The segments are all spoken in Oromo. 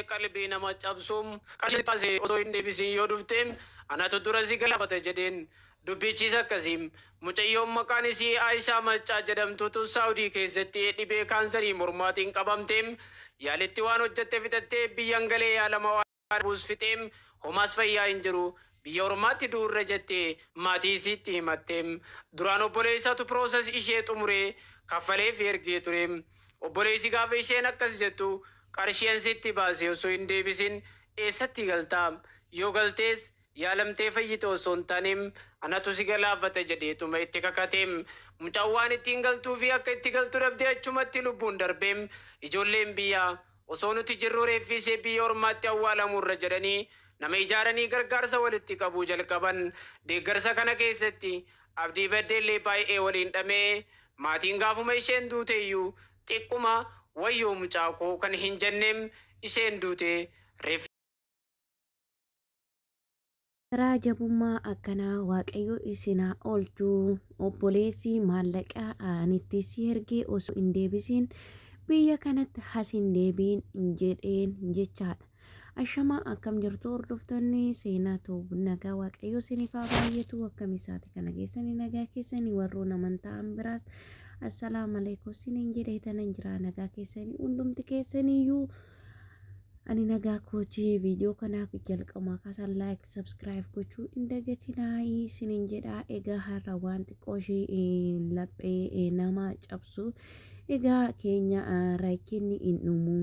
qalbii nama cabsuum qarshii taasise osoo hin deebisin yoo dhufteem anatu dura si galafata jedheen dubbichis akkasiim mucayyoon maqaan isii Aayishaa Maccaa jedhamtutu Saawudii keessatti dhibee kaansarii mormaatiin qabamteem yaalitti waan hojjette fixattee biyyan galee yaalama waan buus fixeem homaas fayyaa hin jiru biyya ormaatti duurra jettee maatii isiitti himatteem duraan obboleessatu piroosas ishee xumuree kaffalee fi ergee tureem obboleessi gaafa isheen akkas jettu qarsheen sitti baase osoo hin deebisin eessatti galtaa yoo galtees yaalamtee fayyite osoo hin taaneem anatu si galaafata jedheetuma itti kakateem mucaan waan ittiin galtuu fi akka itti galtu dhabdee achumatti lubbuun darbeem ijoolleen biyyaa osoo nuti jirru reeffisee biyya ormaatti awwaalamurra jedhanii nama ijaaranii gargaarsa walitti qabuu jalqaban deeggarsa kana keessatti abdii baddeellee baay'ee waliin dhamee maatiin gaafuma isheen duute iyyuu xiqquma wayyoo mucaa koo kan hin jenneem isheen duute reef Raajabummaa akkanaa waaqayyo isinaa oolchuu obboleessi maallaqa anitti si ergee osoo hin deebisin biyya kanatti has hin deebiin jedheen jechaadha. Ashamaa akkam jirtu hordoftoonni seenaa ta'uu nagaa waaqayyo isiniif haa baay'atu akkam isaati kana keessanii nagaa keessanii warroon amantaan biraas assalaamu alaykum isiniin jedhee tanan jira nagaa keessanii hundumti keessaniyyuu ani nagaa kooti video kana jalqabaa kaasan like subscribe gochuu hin dagatinaa isiniin jedha egaa har'a waan xiqqooshii laphee nama cabsu egaa keenya rakkinni hin dhumu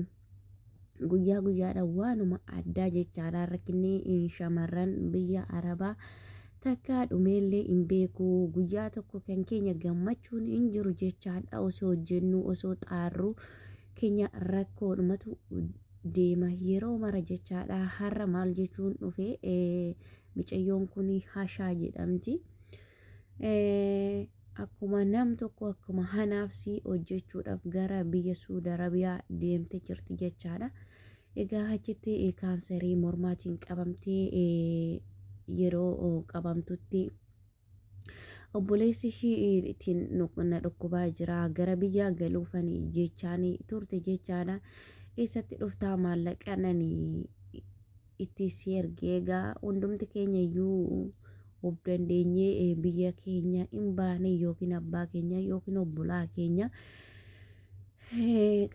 guyyaa guyyaadhaan waanuma addaa jechaadha rakkinni shamarran biyya arabaa takka dhumeellee hin beeku guyyaa tokko kan keenya gammachuun hin jiru jechaadha osoo hojjennu osoo xaarru keenya rakkoodhumatu deema yeroo mara jechaadha har'a maal jechuun dhufe micayyoon kun Hashaa jedhamti akkuma nam tokko akkuma hanaafsi hojjechuudhaaf gara biyya Suudi Arabiyaa deemte jirti jechaadha egaa achitti kaansarii mormaatiin qabamtee yeroo qabamtutti obboleessi ishii ittiin na dhukkubaa jira gara biyya galuufani jechaani turte jechaadha eessatti dhuftaa maallaqa nani itti si ergee egaa hundumti keenya iyyuu of dandeenyee biyya keenya hin baane yookiin abbaa keenya yookiin obbolaa keenya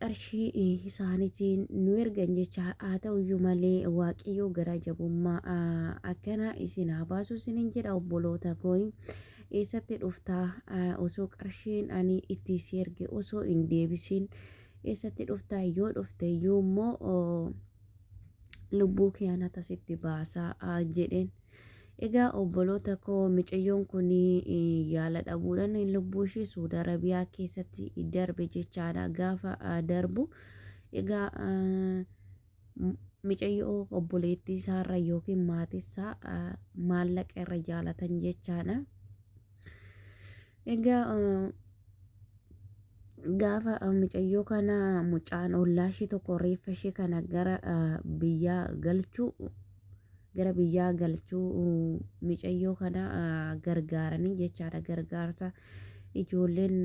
qarshii isaaniitiin nu ergan jecha haa ta'uyyuu malee waaqayyoo gara jabummaa akkana isin haa baasu isiniin jedha obboloota koo eessatti dhuftaa osoo qarshiin ani itti si erge osoo hin deebisin eessatti dhuftaa yoo dhufte iyyuu immoo lubbuu keenya tasitti baasaa jedheen egaa obboloota koo micayyoon kun yaala dhabuudhaan lubbuu ishee Suudi Arabiyaa keessatti darbe jechaadha gaafa darbu egaa micayyoo obboleettii isaarra yookiin maatiisaa maallaqa irra jaalatan jechaadha egaa gaafa micayyoo kana mucaan ollaashii tokko reeffa ishee kana gara biyyaa galchuu micayyoo kana gargaaranii jechaadha gargaarsa ijoolleen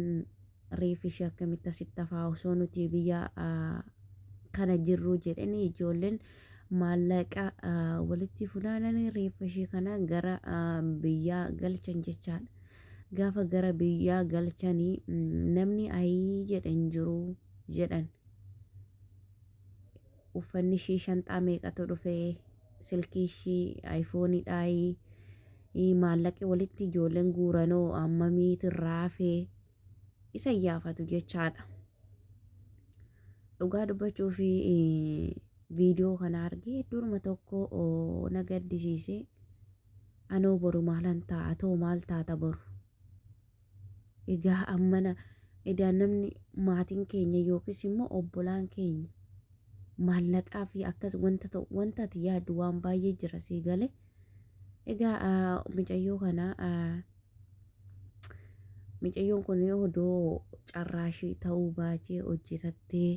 reeffi ishee akkamitti asitti hafaa osoo nuti biyya kana jirru jedhanii ijoolleen maallaqa walitti funaananii reeffa ishee kana gara biyyaa galchan jechaadha gaafa gara biyyaa galchanii namni ayii jedhan jiru jedhan uffanni ishee shanxaa meeqatu dhufe silkii ishee ayfooniidhaa maallaqi walitti ijoolleen guuranoo ammamiitu raafe isa yaafatu jechaadha dhugaa dubbachuu fi viidiyoo kana argee durma tokko na gaddisiise anoo boru maalan ta'a too maal taata boru egaa ammana edaa namni maatiin keenya yookiis immoo obbolaan keenya maallaqaa fi akkas wanta ati yaaddu waan baay'ee jira sii gale egaa micayyoo kana micayyoon kun odoo carraashii ta'uu baachee hojjetattee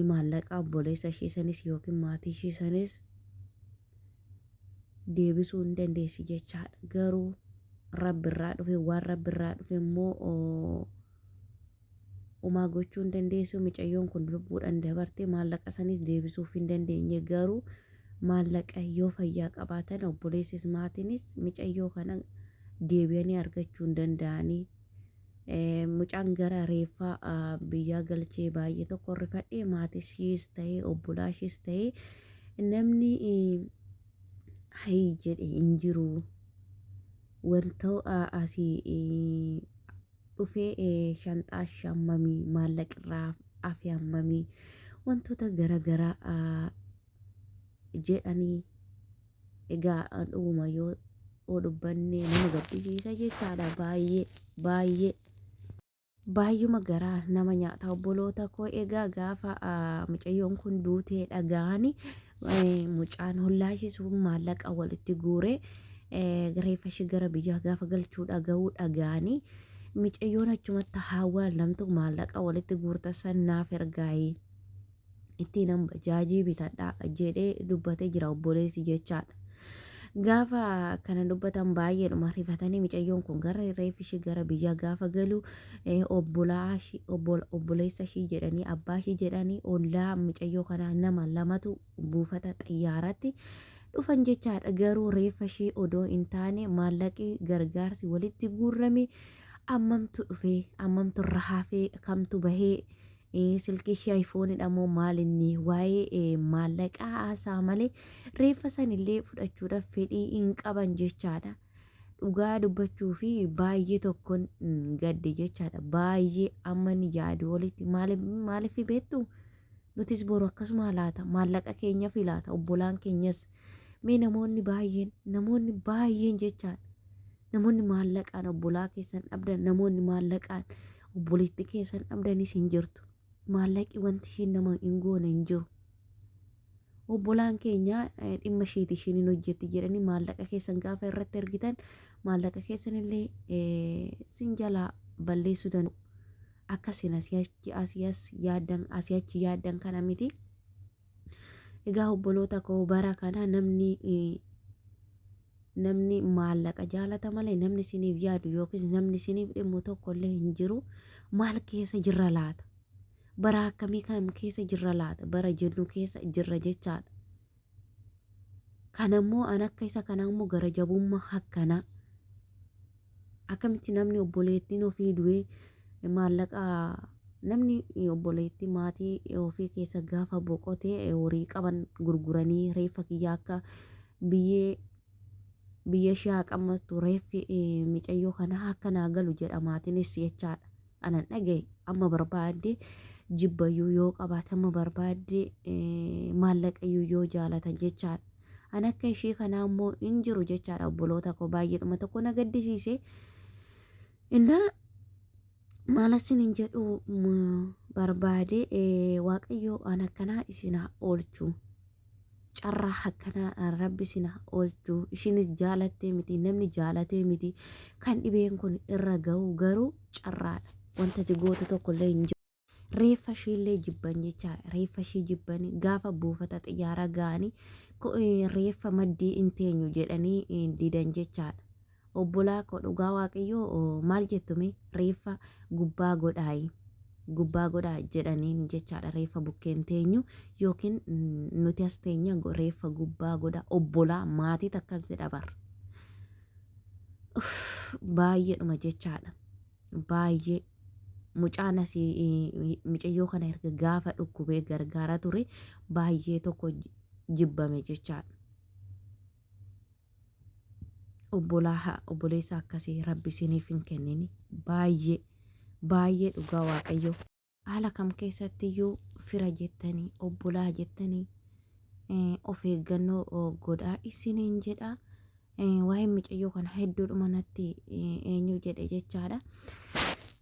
maallaqa obboleessa ishee sanis yookiin maatii ishee sanis deebisuu hin dandeessi jechaadha garuu rabbirraa dhufe waan rabbirraa dhufe immoo homaa gochuu hin dandeessu. Mucayyoon kun lubbuudhaan dabarte maallaqa sanis deebisuuf hin dandeenye. Garuu maallaqa yoo fayyaa qabaatan obboleessis maatiinis mucayyoo kana deebi'anii argachuu hin danda'anii. Mucaan gara reeffaa biyyaa galchee baay'ee tokko rifadhee maatishiis ta'ee obbolaashis ta'ee namni hayii jedhe hin jiru. Wanta asii dhufee shanxaa shammamii maallaqirraa afee hammamii wantoota garaagaraa jedhanii egaa dhuguma yoo dubbanne nama gaddisiisa jechaadha. Baay'uma garaa nama nyaata obboloota koo. Egaa gaafa mucayyoon kun duutee dhaga'anii mucaan hollaashisu maallaqa walitti guuree reeffa ishee gara biyyaa gaafa galchuu dhaga'anii mucayyoon achumatti haawwalamtu maallaqa walitti guurta sannaaf ergaayee ittiin hamba jaajii bitadhaa jedhee dubbatee jira obboleessi jechaadha. Gaafa kana dubbatan baay'eedhuma rifatanii mucayyoon kun gara reeffi ishee gara biyyaa gaafa galu obboleessa ishee jedhanii abbaa ishee jedhanii ollaa mucayyoo kanaa nama lamatu buufata xiyyaaratti dhufan jechaadha. Garuu reeffa ishee odoo hin taane maallaqi gargaarsi walitti guurrame ammamtu dhufee ammamtu irra hafee kamtu bahee silkii ishee ayfoonidha moo maalinni waa'ee maallaqaa haasaa malee reeffa sanillee fudhachuudhaaf fedhii hin qaban jechaadha. Dhugaa dubbachuu fi baay'ee tokkoon gadde jechaadha. Baay'ee amma ni yaadu walitti maaliif beektu nutis boru akkasuma laata maallaqa keenya filaata obbolaan keenyas mee namoonni baay'een jechaadha. Namoonni maallaqaan obbolaa keessan dhabdan namoonni maallaqaan obboleetti keessan dhabdanis hin jirtu. Maallaqi wanti isheen nama hin goone hin jiru. Obbolaan keenya dhimma isheeti isheen hin hojjetti jedhanii maallaqa keessan gaafa irratti ergitan maallaqa keessan illee sin jalaa balleessuu danda'u. Akkasiin asii achi yaaddan kana miti. Egaa obboloota koo bara kana namni maallaqa jaalata malee namni isiniif yaadu yookiis namni isiniif dhimmu tokkollee hin jiru. Maal keessa jirra laata? Bara akkamii kam keessa jirra laata? Bara jennu keessa jirra jechaadha. Kanammoo an akka isa kanammoo gara jabummaa akkanaa akkamitti namni obboleettiin ofii du'ee maallaqa namni obboleettii maatii ofii keessa gaafa boqotee horii qaban gurguranii reeffa kiyya akka biyya ishee haqammattu reeffi mucayyoo kana akka naa galu jedha maatiinis jechaadha. Anan dhagaye amma barbaadde jibbayyuu yoo qabaate amma barbaadde maallaqayyuu yoo jaalatan jechaadha. An akka ishee kanaa immoo hin jiru jechaadha obboloota koo. Baay'eedhuma tokko na gaddisiise. Innaa maalasin hin jedhu barbaade waaqayyoo an akkanaa isinaa oolchu. Carraa akkanaa rabbi isinaa oolchu. Ishinis jaalattee miti namni jaalatee miti. Kan dhibeen kun irra ga'u garuu carraadha. Wanta gootu tokkollee hin jiru. Reeffa isheellee jibban jechaadha. Reeffa ishee jibbanii gaafa buufata xiyyaaraa ga'anii reeffa maddii hin teenyu jedhanii didan jechaadha. Obbolaa koo dhugaa waaqayyoo maal jettume reeffa gubbaa godhaa jedhaniin jechaadha. Reeffa bukkeen teenyu yookiin nuti as teenya reeffa gubbaa godhaa obbolaa maatii takkas jedha bar. Baay'eedhuma jechaadha. Baay'ee mucaan asii mucayyoo kana erga gaafa dhukkubee gargaara ture baay'ee tokko jibbame jechaadha. Obboleessa akkasii rabbi isiniif hin kennini. Baay'ee dhugaa waaqayyoo. Haala kam keessattiyyuu fira jettanii obbolaa jettanii of eeggannoo godhaa isiniin jedha. Waa'ee mucayyoo kana hedduudhuma natti eenyu jedhe jechaadha.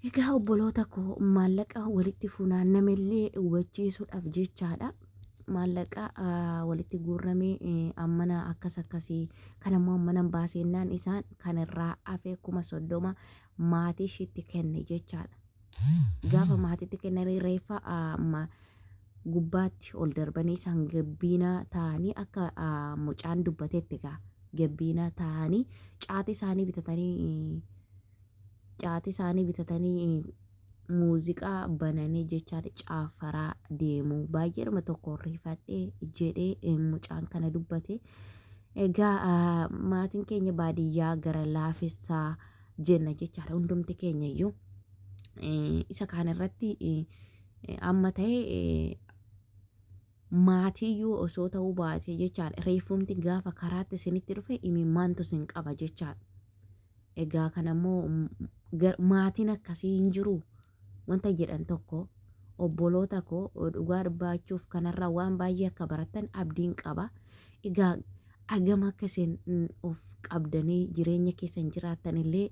Egaa obboloota koo maallaqa walitti funaannamellee hubachiisuudhaaf jechaadha. Maallaqa walitti guurramee ammana akkasii kanammoo ammanan baasennaan isaan kanirraa hafee 30,000 maatii ishiitti kenne jechaadha. Gaafa maatiitti kennanii reeffa gubbaatti ol darbanii isaan gabbiina ta'anii akka mucaan dubbatetti gabbiina ta'anii caatii isaanii bitatanii muuziqaa bananii jechaadha caafaraa deemu baay'eedhuma tokko rifadhee jedhee mucaan kana dubbate. Egaa maatiin keenya baadiyyaa gara laafessaa jenna jechaadha hundumti keenya iyyuu isa kaan irratti amma ta'e maatiiyyuu osoo ta'uu baate jechaadha reeffumti gaafa karaatti isinitti dhufe imimmaantu isin qaba jechaadha. Egaa kanammoo maatiin akkasii hin jiru wanta jedhan tokko obboloota koo dhugaa dubbachuuf kanarraa waan baay'ee akka baratan abdiin qaba. Egaa agama akka isin of qabdanii jireenya keessan jiraattan illee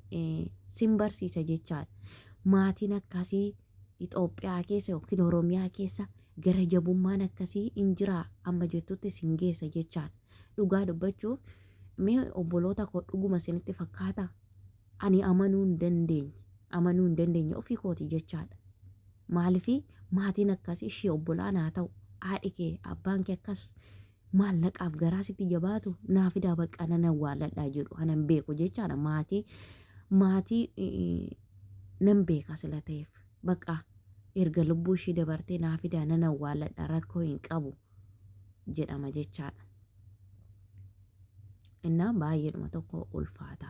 sin barsiisa jechaadha. Maatiin akkasii Itoophiyaa keessa yookiin Oromiyaa keessa gara jabummaan akkasii hin jiraa amma jettutti sin geessa jechaadha. Dhugaa dubbachuuf mee obboloota koo dhuguma isinitti fakkaata ani amanuu hin dandeenye ofii kooti jechaadha. Maaliifii maatiin akkasii ishee obbolaan haa ta'u haadhi kee abbaan kee akkas maallaqaaf garaa sitti jabaatu naa fidaa bakka nan awwaaladhaa jedhu anan beeku jechaadha. Maatii nan beeka sila ta'eef bakka erga lubbuu ishee dabartee naa fidaa nan awwaaladhaa rakkoo hin qabu jedhama jechaadha. Innaa baay'eedhuma tokko ulfaata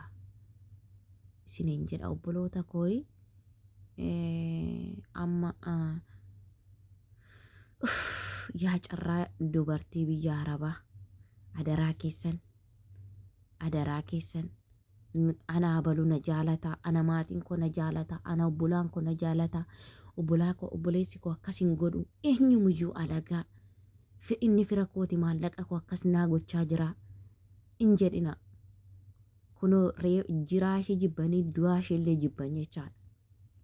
isiniin jedha obboloota kooyi amma yaa carraa dubartii biyya Arabaa adaraa keessan ana abaluu na jaalata ana maatiin koo na jaalata ana obbolaan koo na jaalata obbolaa koo obboleessi koo akkasin godhu eenyumiyyuu alagaa inni fira kooti maallaqa koo akkas naa gochaa jira in jedhina kunoo jiraa ishee jibbanii du'aa ishee illee jibban jechaadha.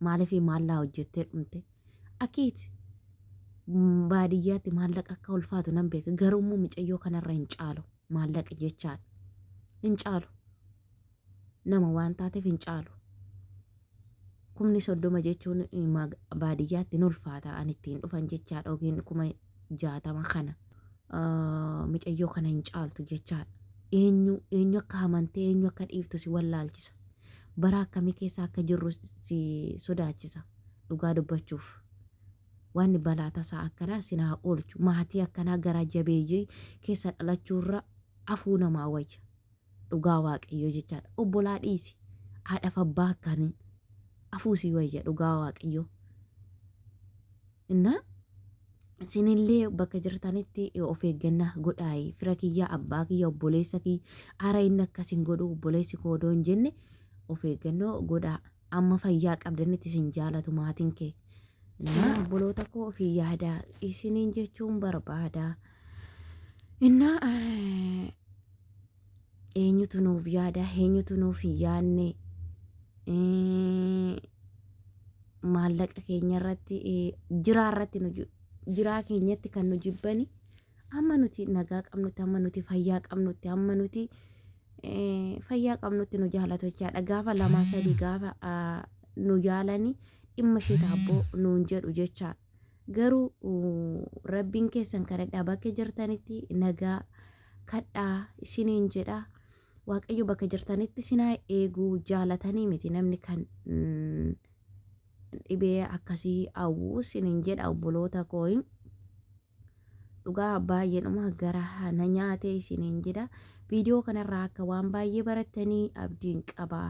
Maaliifii maallaa hojjettee dhumte akiiti baadiyyaatti maallaqa akka ulfaatu nan beeka garuu immoo mucayyoo kanarra hin caalu maallaqa jechaadha. Hin caalu nama waan taateef hin caalu. 30 jechuun baadiyyaatti ni ulfaata an ittiin dhufan jechaadha yookiin 60 kana mucayyoo kana hin caaltu jechaadha. Eenyu akka amantee eenyu akka dhiiftu si wallaalchisa. Bara akkamii keessa akka jirru si sodaachisa dhugaa dubbachuuf. Waan balaa tasaa akkanaa sinaa oolchu maatii akkanaa garaa jabeeyyii keessa dhalachuurra afuu namaa wayya dhugaa waaqayyoo jechaadha. Obbolaa dhiisi haadhaaf abbaa akkanii afuu si wayya dhugaa waaqayyoo. Innaa sinillee bakka jirtanitti of eeggannaa godhaayi fira kiyyaa abbaa kiyya obboleessa kiyya ara inni akkasin godhu obboleessi koo odoo hin jenne of eeggannoo godhaa. Amma fayyaa qabdanitti isin jaalatu maatiin kee. Innaa obboloota koo ofii yaadaa isiniin jechuun barbaada. Innaa eenyutu nuuf yaada eenyutu nuuf hin yaadne maallaqa keenya irratti jiraa irratti jiraa keenyatti kan nu jibbani amma nuti nagaa qabnutti amma nuti fayyaa qabnutti amma nuti fayyaa qabnutti nu jaalatu jechaadha. Gaafa 2-3 gaafa nu yaalani dhimma ishee taabboo nuun jedhu jechaadha. Garuu rabbiin keessan kadhadhaa bakka jirtanitti nagaa kadhaa isiniin jedha. Waaqayyo bakka jirtanitti sinaa eeguu jaalatanii miti namni kan dhibee akkasii hawwuu isiniin jedha obboloota kooyi. Dhugaa baay'eedhuma gara na nyaate isiniin jedha. Viidiyoo kanarraa akka waan baay'ee barattanii abdiin qaba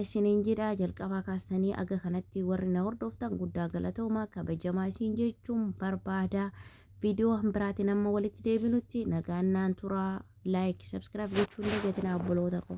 isiniin jedha. Jalqabaa kaastanii aga kanatti warri na hordoftan guddaa galatoomaa kabajamaa isin jechuun barbaada. Viidiyoo biraatiin amma walitti deebinutti nagaan naan turaa. Like, subscribe gochuun dagatinaa obboloota koo.